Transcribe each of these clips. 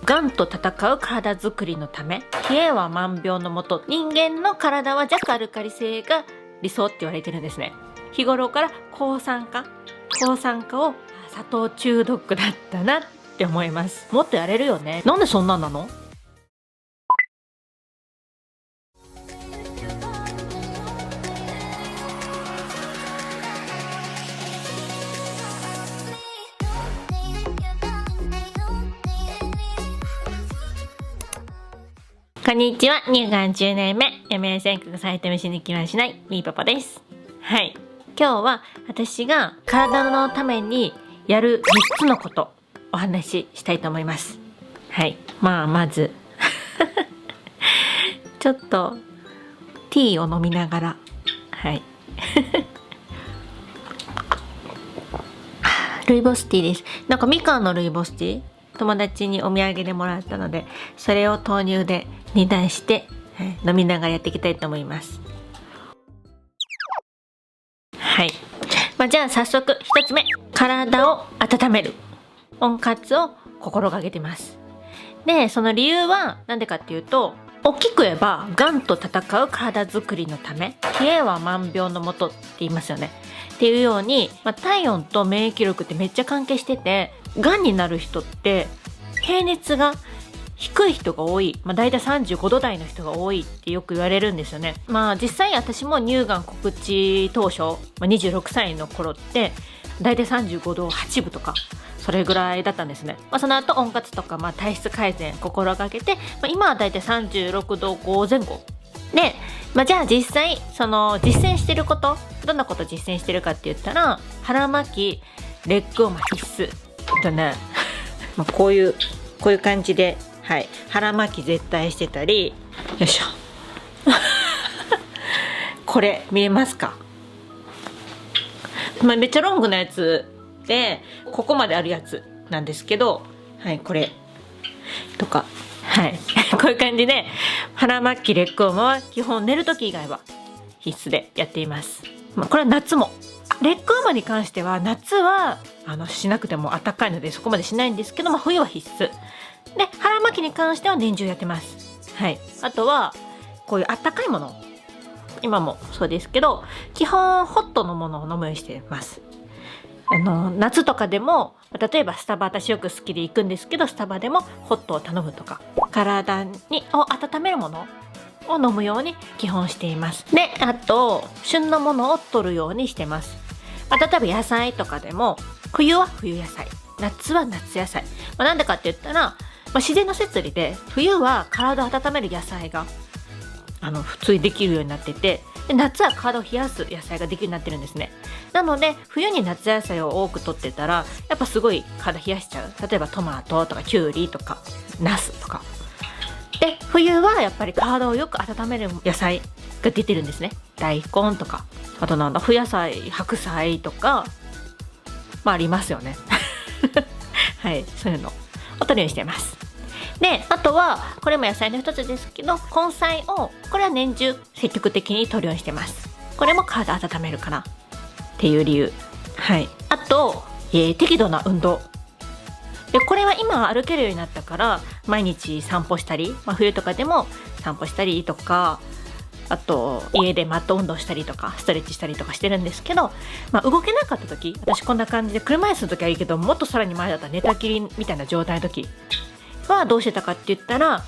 がんと戦う体づくりのため、冷えは万病のもと、人間の体は弱アルカリ性が理想って言われてるんですね。日頃から抗酸化を砂糖中毒だったなって思います。もっとやれるよね。なんでそんなんなの？こんにちは。乳がん10年目、余命宣告されて飯に気はしないみーパパです。はい。今日は私が体のためにやる3つのことお話ししたいと思います。はい。まずちょっとティーを飲みながら、はいルイボスティーです。なんかみかんのルイボスティー、友達にお土産でもらったので、それを豆乳で煮出して、飲みながらやっていきたいと思います。はい。じゃあ早速1つ目、体を温める温活を心がけてます。で、その理由はなんでかっていうと、大きく言えばがんと戦う体づくりのため、冷えは万病のもとって言いますよね。っていうように、体温と免疫力ってめっちゃ関係してて、がんになる人って平熱が低い人が多い、だいたい35度台の人が多いってよく言われるんですよね。実際私も乳がん告知当初、26歳の頃ってだいたい35度8分とかそれぐらいだったんですね。その後温活とか体質改善心がけて、今はだいたい36度5前後で、じゃあ実際その実践してること、どんなこと実践してるかって言ったら、腹巻きレッグウォーマー必須ねこういう感じで、はい、腹巻き絶対してたり、よいしょこれ見えますか？めっちゃロングなやつで、ここまであるやつなんですけど、はい、これとか、はいこういう感じで腹巻きレッグウォーマーは基本寝る時以外は必須でやっています。これは夏も、レッグウォーマーに関しては夏はしなくても暖かいのでそこまでしないんですけど、冬は必須で、腹巻きに関しては年中やってます。はい。あとはこういう暖かいもの、今もそうですけど、基本ホットのものを飲むようにしてます。夏とかでも、例えばスタバ、私よく好きで行くんですけど、スタバでもホットを頼むとか、体を温めるものを飲むように基本しています。で、あと旬のものを取るようにしてます。例えば野菜とかでも、冬は冬野菜、夏は夏野菜。なんでかって言ったら、自然の摂理で冬は体を温める野菜が普通にできるようになってて、で夏は体を冷やす野菜ができるようになってるんですね。なので冬に夏野菜を多く取ってたら、やっぱすごい体冷やしちゃう。例えばトマトとかキュウリとかナスとかで、冬はやっぱり体をよく温める野菜が出てるんですね。大根とか、あと冬野菜、白菜とかありますよねはい、そういうのを取るようにしています。で、あとはこれも野菜の一つですけど、根菜を、これは年中積極的に摂るようにしてます。これも体温めるかなっていう理由。はい。あと、適度な運動で、これは今歩けるようになったから毎日散歩したり、冬とかでも散歩したりとか、あと家でマット運動したりとかストレッチしたりとかしてるんですけど、動けなかった時、私こんな感じで車椅子の時はいいけど、もっとさらに前だったら寝たきりみたいな状態の時はどうしてたかって言ったら、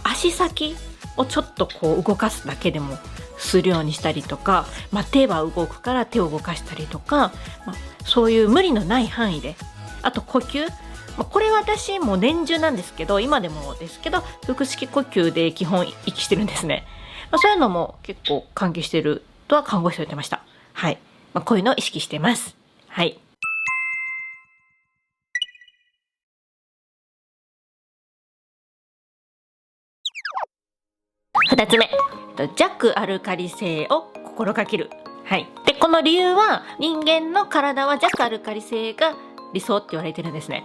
足先をちょっとこう動かすだけでもするようにしたりとか、手は動くから手を動かしたりとか、そういう無理のない範囲で、あと呼吸、これは私もう年中なんですけど、今でもですけど腹式呼吸で基本息してるんですね。そういうのも結構関係してるとは看護師さん言ってました。はい。こういうのを意識してます。はい。2つ目、弱アルカリ性を心がける。はい。で、この理由は、人間の体は弱アルカリ性が理想って言われてるんですね。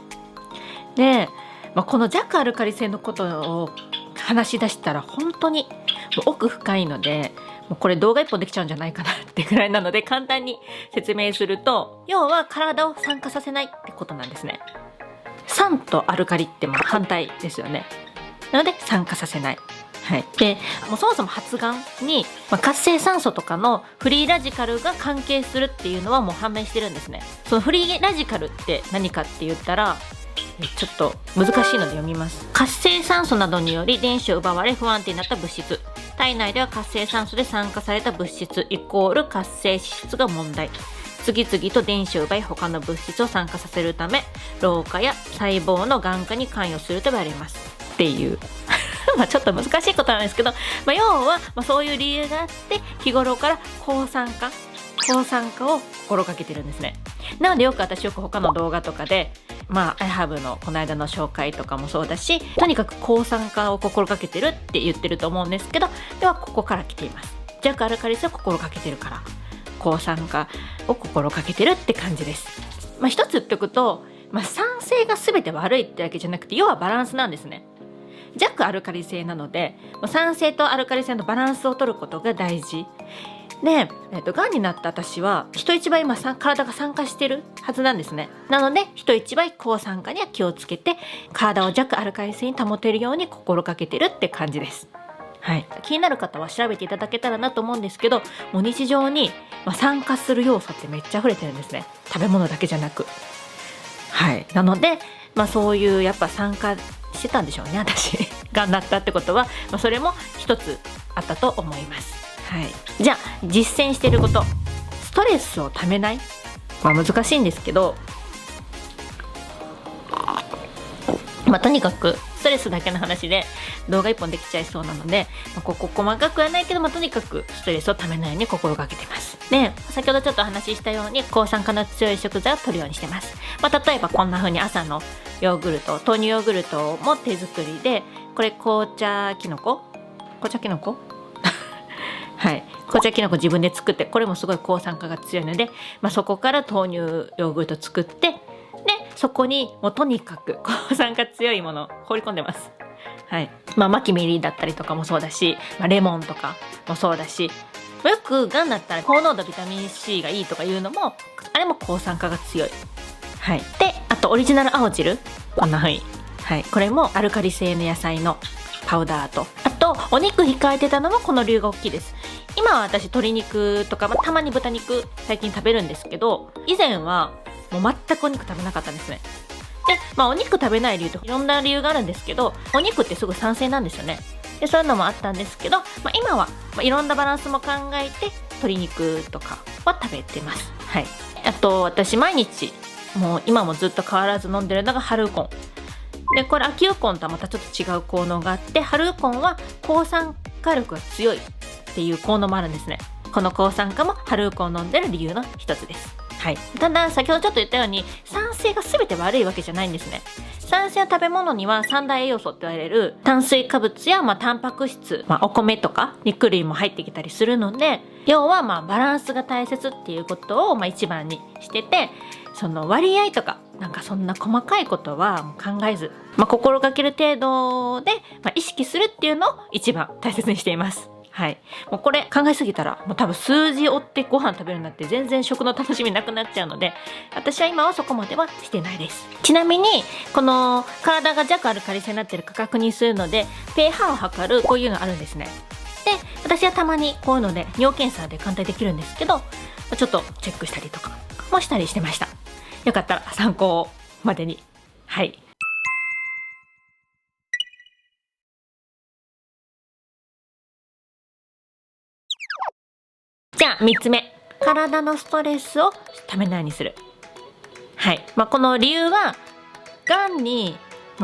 で、この弱アルカリ性のことを話し出したら本当に奥深いので、もうこれ動画1本できちゃうんじゃないかなってぐらいなので、簡単に説明すると、要は体を酸化させないってことなんですね。酸とアルカリってまあ反対ですよね。なので酸化させない。はい、でもうそもそも発がんに、活性酸素とかのフリーラジカルが関係するっていうのはもう判明してるんですね。そのフリーラジカルって何かって言ったらちょっと難しいので読みます。活性酸素などにより電子を奪われ不安定になった物質、体内では活性酸素で酸化された物質イコール活性脂質が問題、次々と電子を奪い他の物質を酸化させるため老化や細胞のがん化に関与すると言われますっていうちょっと難しいことなんですけど、要は、そういう理由があって日頃から抗酸化を心がけてるんですね。なので私よく他の動画とかでiHerb のこの間の紹介とかもそうだし、とにかく抗酸化を心がけてるって言ってると思うんですけど、ではここから来ています。弱アルカリ性を心がけてるから抗酸化を心がけてるって感じです。一つ言っておくと、酸性が全て悪いってわけじゃなくて、要はバランスなんですね。弱アルカリ性なので酸性とアルカリ性のバランスを取ることが大事で、がんになった私は人一倍体が酸化してるはずなんですね。なので人一倍抗酸化には気をつけて体を弱アルカリ性に保てるように心がけてるって感じです。はい、気になる方は調べていただけたらなと思うんですけど、もう日常に酸化する要素ってめっちゃ溢れてるんですね。食べ物だけじゃなく。はい、なので、そういうやっぱ酸化してたんでしょうね、私がんなったってことは、それも一つあったと思います。はい、じゃあ実践していること、ストレスをためない、難しいんですけど、とにかくストレスだけの話で動画1本できちゃいそうなので、ここ細かくはないけど、とにかくストレスをためないように心がけてます。で、先ほどちょっとお話ししたように抗酸化の強い食材を摂るようにしてます。例えばこんな風に朝のヨーグルト、豆乳ヨーグルトも手作りで、これ紅茶きのこはい、紅茶きのこ自分で作って、これもすごい抗酸化が強いので、そこから豆乳ヨーグルト作って、でそこにもうとにかく抗酸化強いものを放り込んでます。はい、マキミリだったりとかもそうだし、レモンとかもそうだし、よくがんだったら高濃度ビタミン C がいいとかいうのも、あれも抗酸化が強い。はい、であとオリジナル青汁、こんな風に、はい、これもアルカリ性の野菜のパウダーと、あとお肉控えてたのもこの理由が大きいです。今は私鶏肉とか、たまに豚肉最近食べるんですけど、以前はもう全くお肉食べなかったんですね。で、お肉食べない理由といろんな理由があるんですけど、お肉ってすぐ酸性なんですよね。でそういうのもあったんですけど、今は、いろんなバランスも考えて鶏肉とかは食べてます。はい、あと私毎日もう今もずっと変わらず飲んでるのがハルウコンで、これ秋ウコンとはまたちょっと違う効能があって、ハルウコンは抗酸化力が強いっていう効能もあるんですね。この抗酸化もハルウコンを飲んでる理由の一つです。はい、ただ先ほどちょっと言ったように酸性が全て悪いわけじゃないんですね。酸性の食べ物には三大栄養素って言われる炭水化物やタンパク質、お米とか肉類も入ってきたりするので、要はバランスが大切っていうことを一番にしてて、その割合とかそんな細かいことは考えず、心がける程度で、意識するっていうのを一番大切にしています。はい、もうこれ考えすぎたらもう多分数字追ってご飯食べるようになって全然食の楽しみなくなっちゃうので、私は今はそこまではしてないです。ちなみにこの体が弱アルカリ性になってるか確認するので pH を測るこういうのあるんですね。で私はたまにこういうので尿検査で簡単にできるんですけど、ちょっとチェックしたりとかもしたりしてました。よかったら参考までに。はい、じゃあ3つ目、体のストレスをためないようにする。はい、この理由はがんに、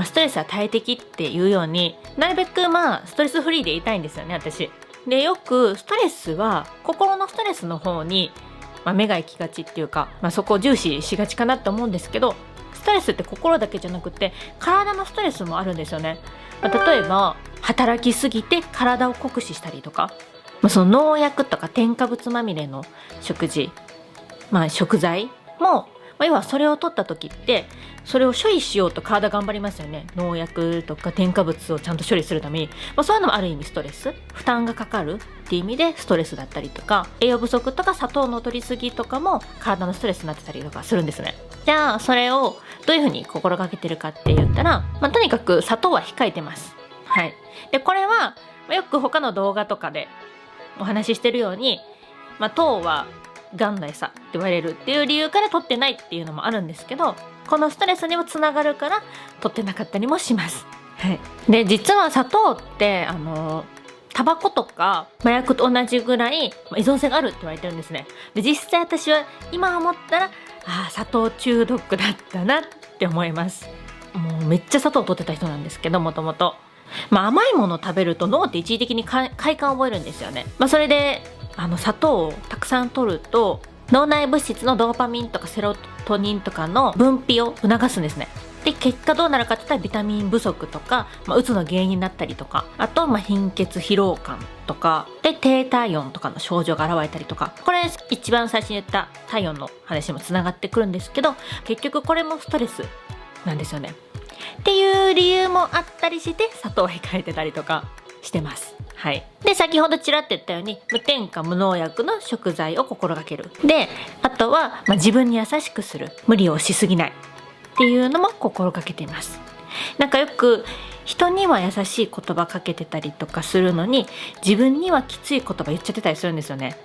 ストレスは大敵っていうようになるべくストレスフリーでいたいんですよね、私。でよくストレスは心のストレスの方に、目が行きがちっていうか、そこを重視しがちかなと思うんですけど、ストレスって心だけじゃなくて体のストレスもあるんですよね。例えば働きすぎて体を酷使したりとか、その農薬とか添加物まみれの食事、食材も要はそれを取った時ってそれを処理しようと体頑張りますよね。農薬とか添加物をちゃんと処理するために、そういうのもある意味ストレス、負担がかかるっていう意味でストレスだったりとか、栄養不足とか砂糖の取りすぎとかも体のストレスになってたりとかするんですね。じゃあそれをどういうふうに心がけてるかって言ったら、とにかく砂糖は控えてます。はい。でこれはよく他の動画とかでお話ししてるように、糖はがんの餌って言われるっていう理由から取ってないっていうのもあるんですけど、このストレスにもつながるから取ってなかったりもします。はい。で実は砂糖ってタバコとか麻薬と同じぐらい依存性があるって言われてるんですね。で実際私は今思ったら砂糖中毒だったなって思います。もうめっちゃ砂糖を取ってた人なんですけど、もともと甘いものを食べると脳って一時的に快感を覚えるんですよね。それで砂糖をたくさん取ると脳内物質のドーパミンとかセロトニンとかの分泌を促すんですね。で結果どうなるかって言ったらビタミン不足とか、うつの原因になったりとか、あと貧血疲労感とかで低体温とかの症状が現れたりとか、これ一番最初に言った体温の話にもつながってくるんですけど、結局これもストレスなんですよねっていう理由もあったりして砂糖を控えてたりとかしてます。はい。で先ほどちらっと言ったように無添加無農薬の食材を心がける。であとは、自分に優しくする、無理をしすぎないっていうのも心がけています。なんかよく人には優しい言葉かけてたりとかするのに、自分にはきつい言葉言っちゃってたりするんですよね。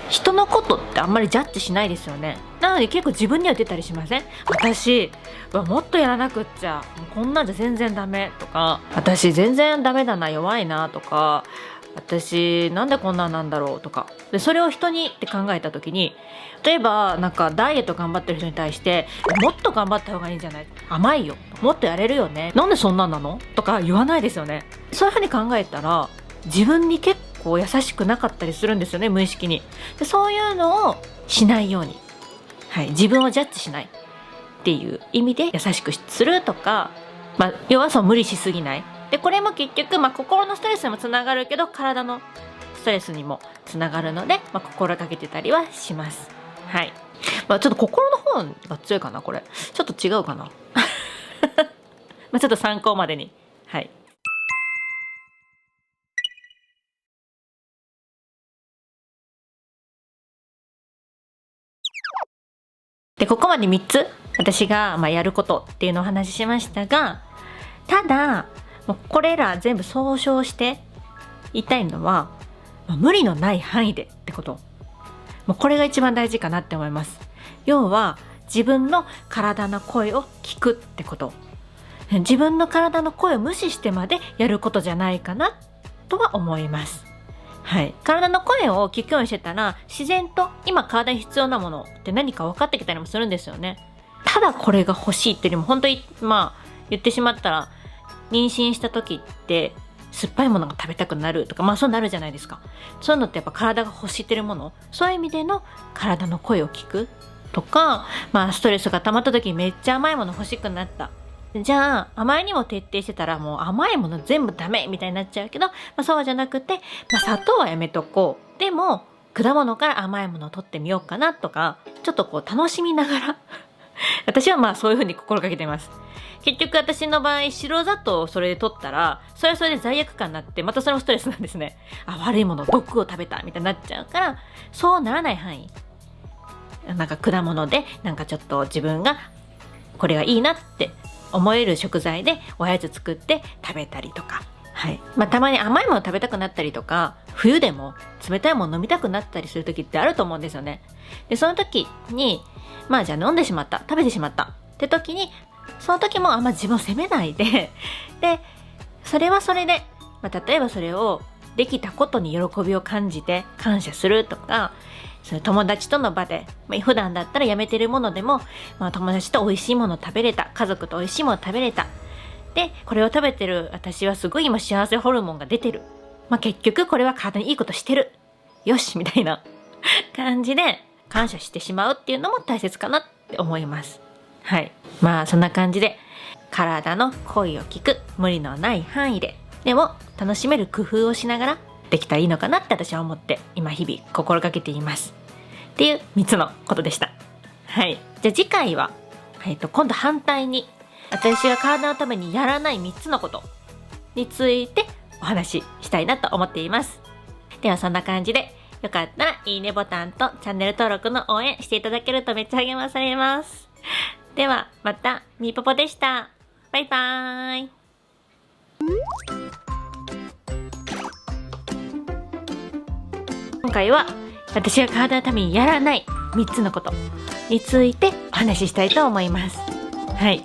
人のことってあんまりジャッジしないですよね。なので結構自分には出たりしません？私もっとやらなくっちゃ、こんなんじゃ全然ダメとか、私全然ダメだな、弱いなとか、私なんでこんなんなんだろうとかで、それを人にって考えた時に、例えばなんかダイエット頑張ってる人に対してもっと頑張った方がいいんじゃない、甘いよ、もっとやれるよね、なんでそんなんなのとか言わないですよね。そういうふうに考えたら自分に結構優しくなかったりするんですよね、無意識に。でそういうのをしないように、はい、自分をジャッジしないっていう意味で優しくするとか、要は無理しすぎない。でこれも結局、心のストレスにもつながるけど体のストレスにもつながるので、心がけてたりはします。はい。ちょっと心の方が強いかな、これちょっと違うかなちょっと参考までに。はい。でここまで3つ私がやることっていうのをお話ししましたが、ただこれら全部総称して言いたいのは、無理のない範囲でってこと。これが一番大事かなって思います。要は自分の体の声を聞くってこと。自分の体の声を無視してまでやることじゃないかなとは思います。はい。体の声を聞くようにしてたら、自然と今体に必要なものって何か分かってきたりもするんですよね。ただこれが欲しいっていうよりも、本当に言ってしまったら、妊娠した時って酸っぱいものが食べたくなるとか、そうなるじゃないですか。そういうのってやっぱ体が欲してるもの、そういう意味での体の声を聞くとか、ストレスが溜まった時にめっちゃ甘いもの欲しくなった、じゃあ甘いにも徹底してたらもう甘いもの全部ダメみたいになっちゃうけど、そうじゃなくて、砂糖はやめとこう、でも果物から甘いものを取ってみようかなとか、ちょっと楽しみながら私はそういう風に心がけています。結局私の場合白砂糖をそれで取ったら、それはそれで罪悪感になって、またそれもストレスなんですね。悪いもの、毒を食べたみたいになっちゃうから、そうならない範囲、なんか果物でなんかちょっと自分がこれがいいなって思える食材でおやつ作って食べたりとか、はい。たまに甘いもの食べたくなったりとか、冬でも冷たいもの飲みたくなったりする時ってあると思うんですよね。でその時にじゃあ飲んでしまった、食べてしまったって時に、その時もあんま自分を責めないででそれはそれで、例えばそれをできたことに喜びを感じて感謝するとか、それ友達との場で、普段だったらやめてるものでも、友達と美味しいもの食べれた、家族と美味しいもの食べれた、でこれを食べてる私はすごい今幸せホルモンが出てる、結局これは体にいいことしてる、よしみたいな感じで感謝してしまうっていうのも大切かなって思います。はい。そんな感じで体の声を聞く、無理のない範囲で、でも楽しめる工夫をしながらできたらいいのかなって私は思って今日々心がけていますっていう3つのことでした。はい。じゃじゃあ次回は、今度反対に私が体のためにやらない3つのことについてお話ししたいなと思っています。ではそんな感じで、よかったらいいねボタンとチャンネル登録の応援していただけるとめっちゃ励まされます。ではまた、みーぽぽでした。バイバーイ。今回は私が体のためにやらない3つのことについてお話ししたいと思います。はい。